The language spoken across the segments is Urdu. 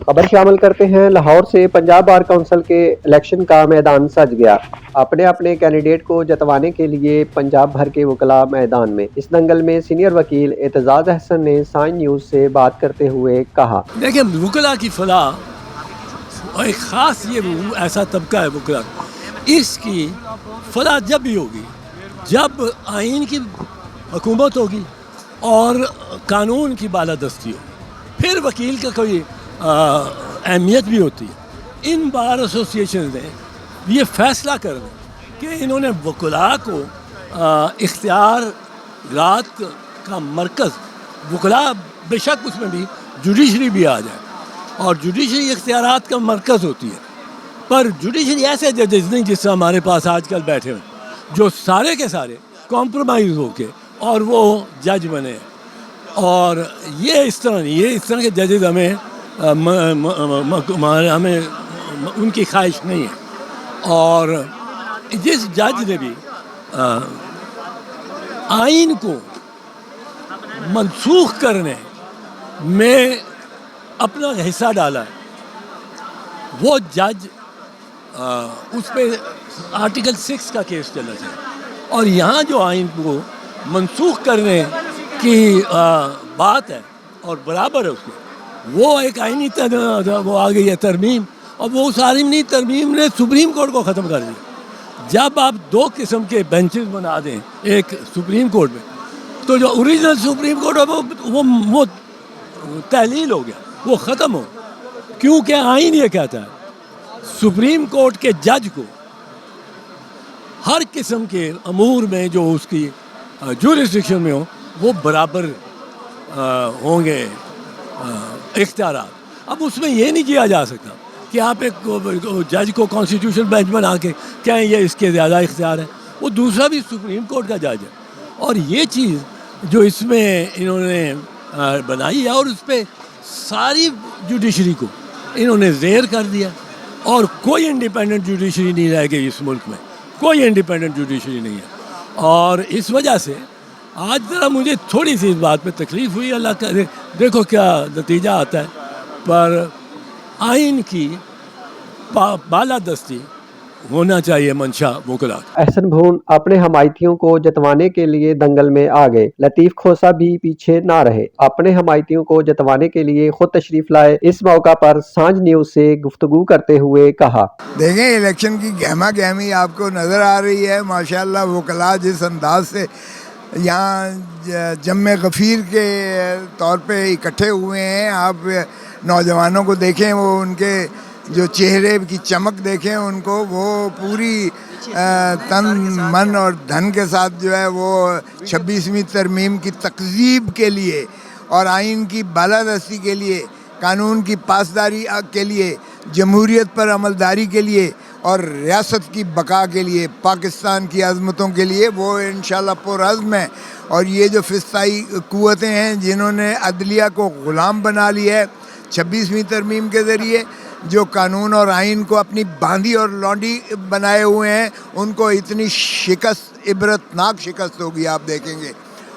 خبر شامل کرتے ہیں لاہور سے۔ پنجاب بار کونسل کے الیکشن کا میدان سج گیا۔ اپنے اپنے کینڈیڈیٹ کو جتوانے کے لیے پنجاب بھر کے وکلاء میدان میں۔ اس دنگل میں سینئر وکیل اعتزاز احسن نے سائن نیوز سے بات کرتے ہوئے کہا، دیکھیں وکلاء کی فلاح اور ایک خاص یہ ایسا طبقہ ہے وکلاء، اس کی فلاح جب بھی ہوگی جب آئین کی حکومت ہوگی اور قانون کی بالادستی ہوگی، پھر وکیل کا کوئی اہمیت بھی ہوتی ہے۔ ان بار ایسوسیشن نے یہ فیصلہ کر دیا کہ انہوں نے وکلاء کو اختیارات کا مرکز، وکلاء بے شک اس میں بھی جوڈیشری بھی آ جائے اور جوڈیشری اختیارات کا مرکز ہوتی ہے، پر جوڈیشری ایسے ججز نہیں جس سے ہمارے پاس آج کل بیٹھے ہوئے جو سارے کے سارے کمپرومائز ہو کے اور وہ جج بنے ہیں۔ اور یہ اس طرح نہیں، یہ اس طرح کے ججز ہمیں ان کی خواہش نہیں ہے۔ اور جس جج نے بھی آئین کو منسوخ کرنے میں اپنا حصہ ڈالا ہے، وہ جج اس پہ آرٹیکل 6 کا کیس چلنا چاہیے۔ اور یہاں جو آئین کو منسوخ کرنے کی بات ہے اور برابر ہے اس کو، وہ ایک آئینی وہ آ گئی ہے ترمیم، اور وہ اس آئینی ترمیم نے سپریم کورٹ کو ختم کر دیا۔ جب آپ دو قسم کے بینچز بنا دیں ایک سپریم کورٹ میں، تو جو اوریجنل سپریم کورٹ ہے وہ تحلیل ہو گیا، وہ ختم ہو، کیونکہ آئین یہ کہتا ہے سپریم کورٹ کے جج کو ہر قسم کے امور میں جو اس کی جورسڈکشن میں ہو وہ برابر ہوں گے اختیارات۔ اب اس میں یہ نہیں کیا جا سکتا کہ آپ ایک جج کو کانسٹیٹیوشن بینچ بنا کے کہیں یہ اس کے زیادہ اختیار ہے، وہ دوسرا بھی سپریم کورٹ کا جج ہے۔ اور یہ چیز جو اس میں انہوں نے بنائی ہے، اور اس پہ ساری جوڈیشری کو انہوں نے زیر کر دیا، اور کوئی انڈیپینڈنٹ جوڈیشری نہیں رہ گئی اس ملک میں، کوئی انڈیپینڈنٹ جوڈیشری نہیں ہے۔ اور اس وجہ سے آج ذرا مجھے تھوڑی سی اس بات پہ تکلیف ہوئی، اللہ کا دیکھو کیا نتیجہ آتا ہے، پر آئین کی بالادستی ہونا چاہیے منشا وکلاء۔ احسن بھون اپنے حمایتیوں کو جتوانے کے لیے دنگل میں آ گئے۔ لطیف کھوسہ بھی پیچھے نہ رہے، اپنے حمایتیوں کو جتوانے کے لیے خود تشریف لائے۔ اس موقع پر سانجھ نیوز سے گفتگو کرتے ہوئے کہا، دیکھیں الیکشن کی گہما گہمی آپ کو نظر آ رہی ہے، ماشاءاللہ وکلاء جس انداز سے یہاں جم غفیر کے طور پہ اکٹھے ہوئے ہیں۔ آپ نوجوانوں کو دیکھیں، وہ ان کے جو چہرے کی چمک دیکھیں ان کو، وہ پوری تن من اور دھن کے ساتھ جو ہے وہ 26ویں ترمیم کی تکذیب کے لیے اور آئین کی بالادستی کے لیے، قانون کی پاسداری کے لیے، جمہوریت پر عملداری کے لیے اور ریاست کی بقا کے لیے، پاکستان کی عظمتوں کے لیے وہ انشاءاللہ پرعزم ہے۔ اور یہ جو فسطائی قوتیں ہیں جنہوں نے عدلیہ کو غلام بنا لیا ہے 26ویں ترمیم کے ذریعے، جو قانون اور آئین کو اپنی باندھی اور لونڈی بنائے ہوئے ہیں، ان کو اتنی شکست، عبرتناک شکست ہوگی آپ دیکھیں گے۔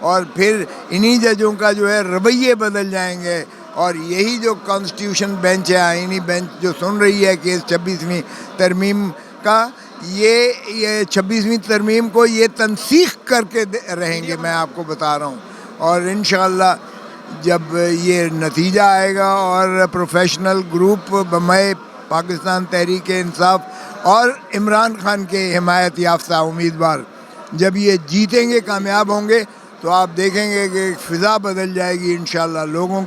اور پھر انہی ججوں کا جو ہے رویے بدل جائیں گے، اور یہی جو کانسٹیٹیوشن بینچ ہے، آئینی بینچ جو سن رہی ہے کیس 26ویں ترمیم کا، یہ 26ویں ترمیم کو یہ تنسیخ کر کے رہیں گے، میں آپ کو بتا رہا ہوں۔ اور انشاءاللہ جب یہ نتیجہ آئے گا اور پروفیشنل گروپ بمائے پاکستان تحریک انصاف اور عمران خان کے حمایت یافتہ امیدوار جب یہ جیتیں گے، کامیاب ہوں گے، تو آپ دیکھیں گے کہ فضا بدل جائے گی انشاءاللہ۔ لوگوں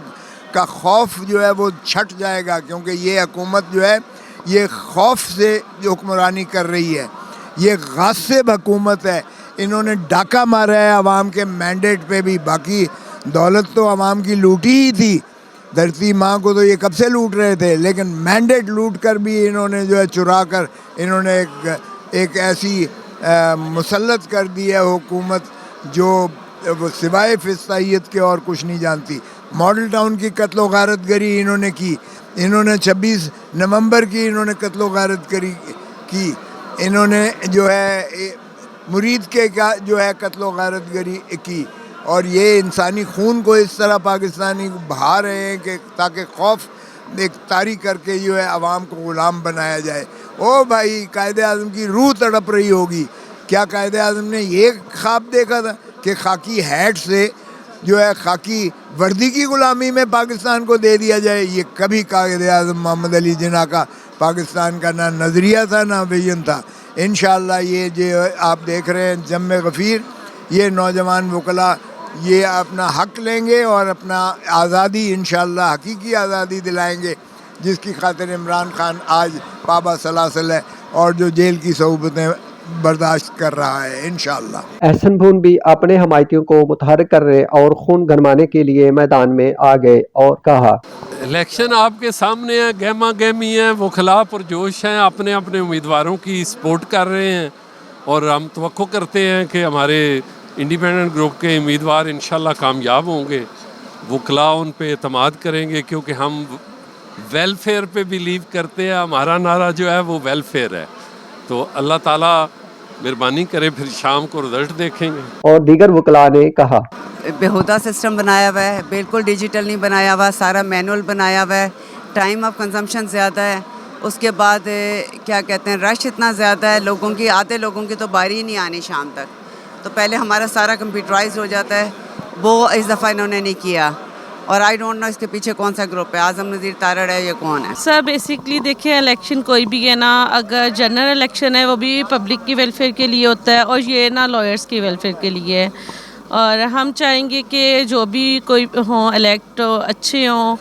کا خوف جو ہے وہ چھٹ جائے گا، کیونکہ یہ حکومت جو ہے یہ خوف سے جو حکمرانی کر رہی ہے، یہ غاصب حکومت ہے۔ انہوں نے ڈاکہ مارا ہے عوام کے مینڈیٹ پہ بھی، باقی دولت تو عوام کی لوٹی ہی تھی، دھرتی ماں کو تو یہ کب سے لوٹ رہے تھے، لیکن مینڈیٹ لوٹ کر بھی انہوں نے جو ہے چرا کر انہوں نے ایک ایسی مسلط کر دی ہے حکومت جو وہ سوائے فسطائیت کے اور کچھ نہیں جانتی۔ ماڈل ٹاؤن کی قتل و غارت گری انہوں نے کی، انہوں نے 26 نومبر کی انہوں نے قتل و غارت گری کی، انہوں نے جو ہے مرید کے جو ہے قتل و غارت گری کی، اور یہ انسانی خون کو اس طرح پاکستانی بہا رہے ہیں کہ تاکہ خوف ایک طاری کر کے جو ہے عوام کو غلام بنایا جائے. او بھائی قائد اعظم کی روح تڑپ رہی ہوگی. کیا قائد اعظم نے یہ خواب دیکھا تھا کہ خاکی ہیٹ سے جو ہے خاکی وردی کی غلامی میں پاکستان کو دے دیا جائے؟ یہ کبھی قائد اعظم محمد علی جناح کا پاکستان کا نہ نظریہ تھا نہ ویژن تھا. انشاءاللہ یہ جو آپ دیکھ رہے ہیں جم غفیر، یہ نوجوان وکلاء یہ اپنا حق لیں گے اور اپنا آزادی انشاءاللہ حقیقی آزادی دلائیں گے، جس کی خاطر عمران خان آج پابا سلاسل ہے اور جو جیل کی صعوبتیں برداشت کر رہا ہے انشاءاللہ. احسن بھون بھی اپنے حمایتیوں کو متحرک کر رہے اور خون گرمانے کے لیے میدان میں آ گئے اور کہا الیکشن آپ کے سامنے ہے، گہما گہمی ہے، وکلاء پرجوش ہیں، اپنے اپنے امیدواروں کی سپورٹ کر رہے ہیں اور ہم توقع کرتے ہیں کہ ہمارے انڈیپینڈنٹ گروپ کے امیدوار انشاءاللہ کامیاب ہوں گے. وکلاء ان پہ اعتماد کریں گے کیونکہ ہم ویلفیئر پہ بلیو کرتے ہیں. ہمارا نعرہ جو ہے وہ ویلفیئر ہے. تو اللہ تعالیٰ مہربانی کرے پھر شام کو رزلٹ دیکھیں گے. اور دیگر وکلاء نے کہا بیہودہ سسٹم بنایا ہوا ہے، بالکل ڈیجیٹل نہیں بنایا ہوا، سارا مینول بنایا ہوا ہے. ٹائم آف کنزمپشن زیادہ ہے. اس کے بعد کیا کہتے ہیں رش اتنا زیادہ ہے لوگوں کی، آدھے لوگوں کی تو باری ہی نہیں آنی شام تک. تو پہلے ہمارا سارا کمپیوٹرائز ہو جاتا ہے، وہ اس دفعہ انہوں نے نہیں کیا. اور آئی ڈونٹ نو اس کے پیچھے کون سا گروپ ہے، اعظم نذیر تارڑ ہے، یہ کون ہے؟ سر بیسکلی دیکھیں الیکشن کوئی بھی ہے نا، اگر جنرل الیکشن ہے وہ بھی پبلک کی ویلفیئر کے لیے ہوتا ہے اور یہ نا لائرس کی ویلفیئر کے لیے ہے. اور ہم چاہیں گے کہ جو بھی کوئی ہوں الیکٹ اچھے ہوں،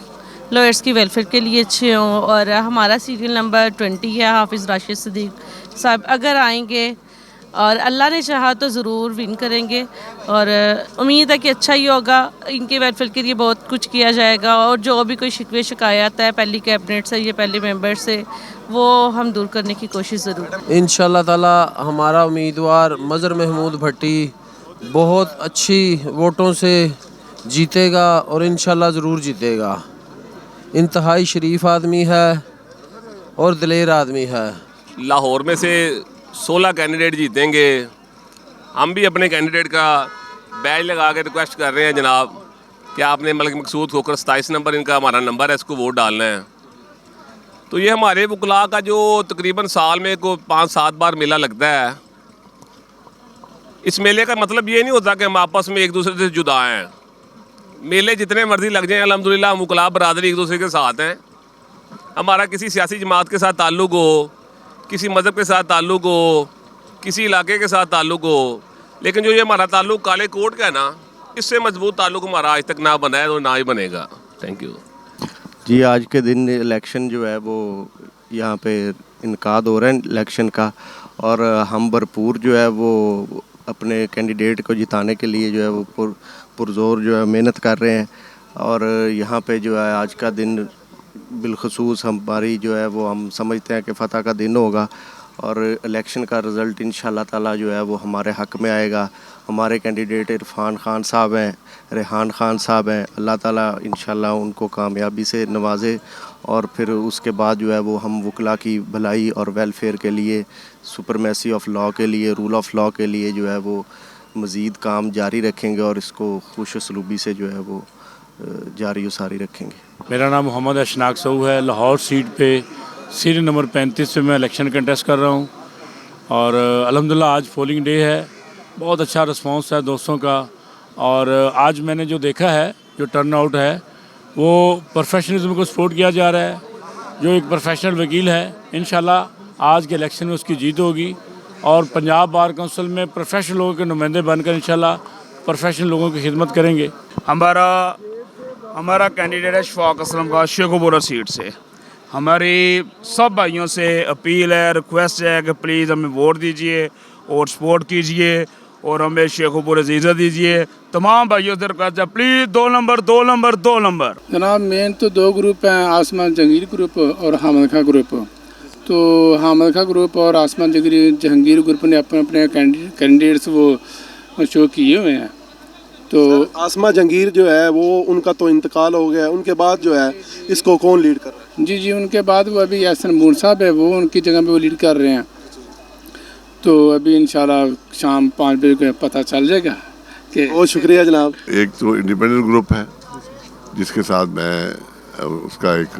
لائرس کی ویلفیئر کے لیے اچھے ہوں. اور ہمارا سیریل نمبر 20 ہے، حافظ راشد صدیق صاحب اگر آئیں گے اور اللہ نے چاہا تو ضرور ون کریں گے. اور امید ہے کہ اچھا ہی ہوگا، ان کے ویلفیئر کے لیے بہت کچھ کیا جائے گا. اور جو بھی کوئی شکوے شکایات ہے پہلی کیبنٹ سے یا پہلے ممبر سے، وہ ہم دور کرنے کی کوشش ضرور. انشاءاللہ تعالی ہمارا امیدوار مظہر محمود بھٹی بہت اچھی ووٹوں سے جیتے گا اور انشاءاللہ ضرور جیتے گا. انتہائی شریف آدمی ہے اور دلیر آدمی ہے. لاہور میں سے 16 کینڈیڈیٹ جیتیں گے. ہم بھی اپنے کینڈیڈیٹ کا بیج لگا کے ریکویسٹ کر رہے ہیں جناب کہ آپ نے ملک مقصود کھوکر 27 نمبر ان کا ہمارا نمبر ہے، اس کو ووٹ ڈالنا ہے. تو یہ ہمارے وکلاء کا جو تقریباً سال میں کو 5-7 بار میلہ لگتا ہے. اس میلے کا مطلب یہ نہیں ہوتا کہ ہم آپس میں ایک دوسرے سے جدا ہیں. میلے جتنے مرضی لگ جائیں الحمدللہ ہم وکلاء برادری ایک دوسرے کے ساتھ ہیں. ہمارا کسی سیاسی جماعت کے ساتھ تعلق ہو، کسی مذہب کے ساتھ تعلق ہو، کسی علاقے کے ساتھ تعلق ہو، لیکن جو یہ ہمارا تعلق کالے کوٹ کا ہے نا، اس سے مضبوط تعلق ہمارا آج تک نہ بنا ہے اور نہ ہی بنے گا. Thank you. جی آج کے دن الیکشن جو ہے وہ یہاں پہ انعقاد ہو رہا ہے الیکشن کا، اور ہم بھرپور جو ہے وہ اپنے کینڈیڈیٹ کو جتانے کے لیے جو ہے وہ پرزور جو ہے محنت کر رہے ہیں. اور یہاں پہ جو ہے آج کا دن بالخصوص ہماری جو ہے وہ ہم سمجھتے ہیں کہ فتح کا دن ہوگا اور الیکشن کا رزلٹ انشاءاللہ تعالیٰ جو ہے وہ ہمارے حق میں آئے گا. ہمارے کینڈیڈیٹ عرفان خان صاحب ہیں، ریحان خان صاحب ہیں، اللہ تعالیٰ انشاءاللہ ان کو کامیابی سے نوازے. اور پھر اس کے بعد جو ہے وہ ہم وکلاء کی بھلائی اور ویلفیئر کے لیے، سپرمیسی آف لاء کے لیے، رول آف لاء کے لیے جو ہے وہ مزید کام جاری رکھیں گے اور اس کو خوش اسلوبی سے جو ہے وہ جاری و ساری رکھیں گے. میرا نام محمد اشناق سعو ہے. لاہور سیٹ پہ سیریل نمبر 35 پہ میں الیکشن کنٹیسٹ کر رہا ہوں. اور الحمدللہ آج پولنگ ڈے ہے. بہت اچھا رسپانس ہے دوستوں کا. اور آج میں نے جو دیکھا ہے، جو ٹرن آؤٹ ہے، وہ پروفیشنلزم کو سپورٹ کیا جا رہا ہے. جو ایک پروفیشنل وکیل ہے، انشاءاللہ آج کے الیکشن میں اس کی جیت ہوگی. اور پنجاب بار کونسل میں پروفیشنل لوگوں کے نمائندے بن کر انشاءاللہ پروفیشنل لوگوں کی خدمت کریں گے. ہمارا کینڈیڈیٹ ہے شفاق اسلم کا شیخوپورہ سیٹ سے. ہماری سب بھائیوں سے اپیل ہے، ریکویسٹ ہے کہ پلیز ہمیں ووٹ دیجئے اور سپورٹ کیجئے اور ہمیں شیخوپورہ عزیزہ دیجئے. تمام بھائیوں سے ریکویسٹ ہے پلیز 2 نمبر. جناب مین تو 2 گروپ ہیں، آسمان جہانگیر گروپ اور حامد خان گروپ. تو حامد خان گروپ اور آسمان جہانگیر گروپ نے اپنے کینڈیڈیٹس وہ شو کیے ہوئے ہیں. تو آسما جہانگیر جو ہے وہ ان کا تو انتقال ہو گیا، ان کے بعد جو ہے اس کو کون لیڈ کر رہا ہے؟ جی ان کے بعد وہ ابھی احسن بون صاحب ہے، وہ ان کی جگہ پہ وہ لیڈ کر رہے ہیں. تو ابھی انشاءاللہ شام 5 بجے کو پتہ چل جائے گا کہ. بہت شکریہ جناب. ایک تو انڈیپینڈنٹ گروپ ہے جس کے ساتھ میں اس کا ایک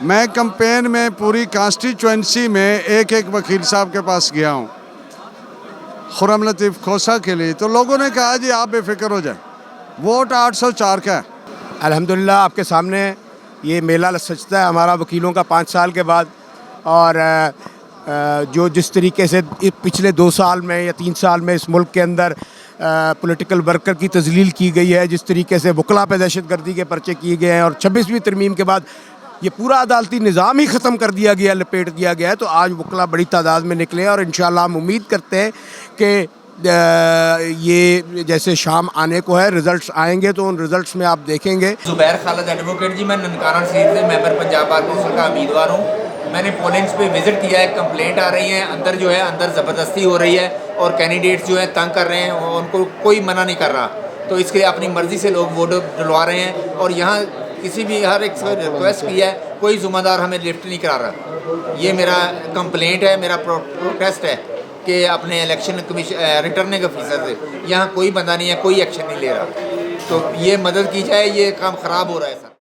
میں کمپین میں پوری کانسٹیچوئنسی میں ایک ایک وکیل صاحب کے پاس گیا ہوں خرم لطیف کھوسا کے لیے، تو لوگوں نے کہا جی آپ بے فکر ہو جائیں، ووٹ 804 کا ہے۔ الحمدللہ آپ کے سامنے یہ میلہ سجتا ہے ہمارا وکیلوں کا 5 سال کے بعد، اور جو جس طریقے سے پچھلے 2 سال میں یا 3 سال میں اس ملک کے اندر پولیٹیکل ورکر کی تذلیل کی گئی ہے، جس طریقے سے وکلا پہ دہشت گردی کے پرچے کیے گئے ہیں، اور 26ویں ترمیم کے بعد یہ پورا عدالتی نظام ہی ختم کر دیا گیا، لپیٹ دیا گیا ہے، تو آج وکلا بڑی تعداد میں نکلے ہیں، اور انشاءاللہ ہم امید کرتے ہیں کہ یہ جیسے شام آنے کو ہے، رزلٹس آئیں گے تو ان رزلٹس میں آپ دیکھیں گے۔ زبیر خالد ایڈوکیٹ جی، میں ننکانہ سیٹ سے ممبر پنجاب بار کونسل کا امیدوار ہوں۔ میں نے پولنگس پہ وزٹ کیا ہے، کمپلینٹ آ رہی ہیں اندر جو ہے اندر زبردستی ہو رہی ہے، اور کینڈیڈیٹس جو ہیں تنگ کر رہے ہیں، اور ان کو کوئی منع نہیں کر رہا، تو اس کے اپنی مرضی سے لوگ ووٹ ڈلوا رہے ہیں، اور یہاں کسی بھی ہر ایک سے ریکویسٹ کی ہے، کوئی ذمہ دار ہمیں لفٹ نہیں کرا رہا۔ یہ میرا کمپلینٹ ہے، میرا پروٹیسٹ ہے کہ اپنے الیکشن کمیشن ریٹرننگ آفیسر سے یہاں کوئی بندہ نہیں ہے، کوئی ایکشن نہیں لے رہا، تو یہ مدد کی جائے، یہ کام خراب ہو رہا ہے سر۔